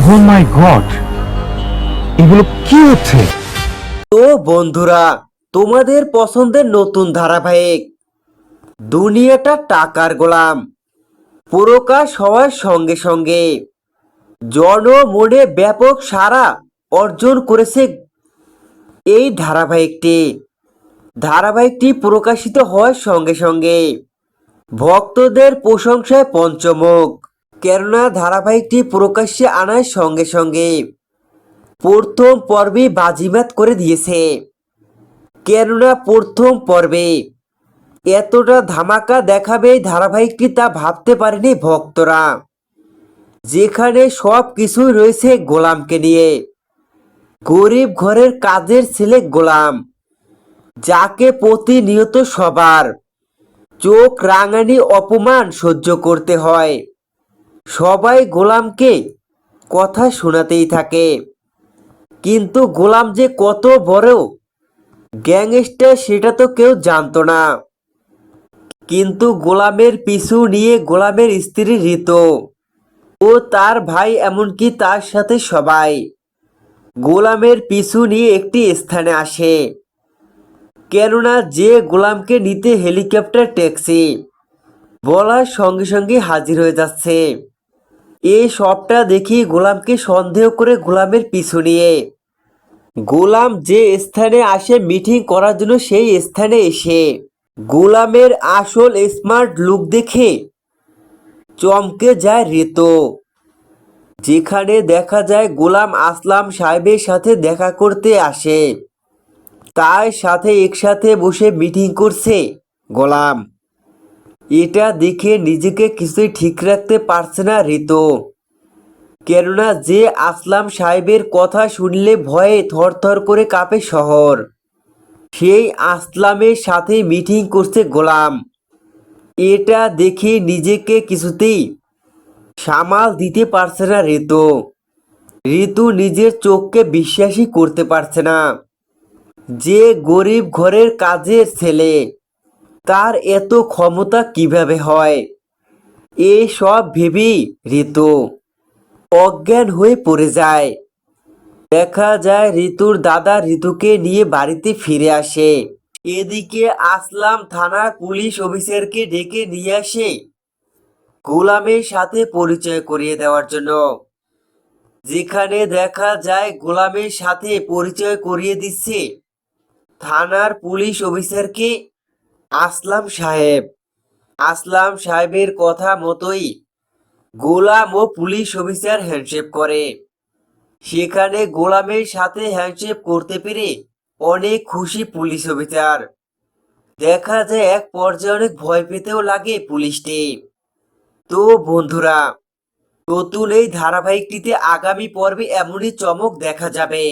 ও মাই god, এগুলো কি হচ্ছে? তো বন্ধুরা, তোমাদের পছন্দের নতুন ধারাবাহিক দুনিয়াটা টাকার গোলাম প্রকাশ হওয়ার সঙ্গে সঙ্গে জনমনে ব্যাপক সাড়া অর্জন করেছে এই ধারাবাহিকটি প্রকাশিত হওয়ার সঙ্গে সঙ্গে ভক্তদের প্রশংসায় পঞ্চমুখ। কেননা ধারাবাহিকটি প্রকাশ্যে আনার সঙ্গে সঙ্গে প্রথম পর্বে বাজিমাত করে দিয়েছে। কেননা প্রথম পর্বে এতটা ধামাকা দেখাবে এই ধারাবাহিকটি তা ভাবতে পারেনি ভক্তরা। যেখানে সব কিছুই রয়েছে গোলামকে নিয়ে, গরিব ঘরের কাজের ছেলে গোলাম, যাকে প্রতিনিয়ত সবার চোখ রাঙানি অপমান সহ্য করতে হয়। সবাই গোলামকে কথা শোনাতেই থাকে, কিন্তু গোলাম যে কত বড় গ্যাংস্টার সেটা তো কেউ জানতো না। কিন্তু গোলামের পিছু নিয়ে গোলামের স্ত্রী ঋতু ও তার ভাই, এমনকি তার সাথে সবাই গোলামের পিছু নিয়ে একটি স্থানে আসে। কেননা যে গোলামকে নিতে হেলিকপ্টার ট্যাক্সি বলার সঙ্গে সঙ্গে হাজির হয়ে যাচ্ছে, এই সবটা দেখি গোলামকে সন্দেহ করে গোলামের পিছু নিয়ে গোলাম যে স্থানে আসে মিটিং করার জন্য, সেই স্থানে এসে গোলামের আসল স্মার্ট লুক দেখে চমকে যায় ঋতু। যেখানে দেখা যায় গোলাম আসলাম সাহেবের সাথে দেখা করতে আসে, তার সাথে একসাথে বসে মিটিং করছে গোলাম। এটা দেখে নিজেকে কিছুই ঠিক রাখতে পারছে না ঋতু। কেননা যে আসলাম সাহেবের কথা শুনলে ভয়ে থরথর করে কাঁপে শহর, সেই আসলামের সাথে মিটিং করছে গোলাম। এটা দেখে নিজেকে কিছুতেই সামাল দিতে পারছে না ঋতু। ঋতু নিজের চোখকে বিশ্বাসই করতে পারছে না যে গরিব ঘরের কাজের ছেলে, তার এত ক্ষমতা কিভাবে হয়। এই সব ভেবেই ঋতু অজ্ঞান হয়ে পড়ে যায়। দেখা যায় ঋতুর দাদা ঋতুকে নিয়ে বাড়িতে ফিরে আসে। এদিকে আসলাম থানার পুলিশ অফিসারকে ডেকে নিয়ে আসে গোলামের সাথে পরিচয় করিয়ে দেওয়ার জন্য। যেখানে দেখা যায় গোলামের সাথে পরিচয় করিয়ে দিচ্ছে থানার পুলিশ অফিসারকে আসলাম সাহেব। আসলাম সাহেবের কথা মতোই গোলাম ও পুলিশ অফিসার হ্যান্ডশেক করে। সেখানে গোলামের সাথে হ্যান্ডশেক করতে পেরে অনেক খুশি পুলিশ অফিসার। দেখা যায় এক পর্যায়ে অনেক ভয় পেতেও লাগে পুলিশটি। তো বন্ধুরা, নতুন এই ধারাবাহিকটিতে আগামী পর্বে এমনই চমক দেখা যাবে।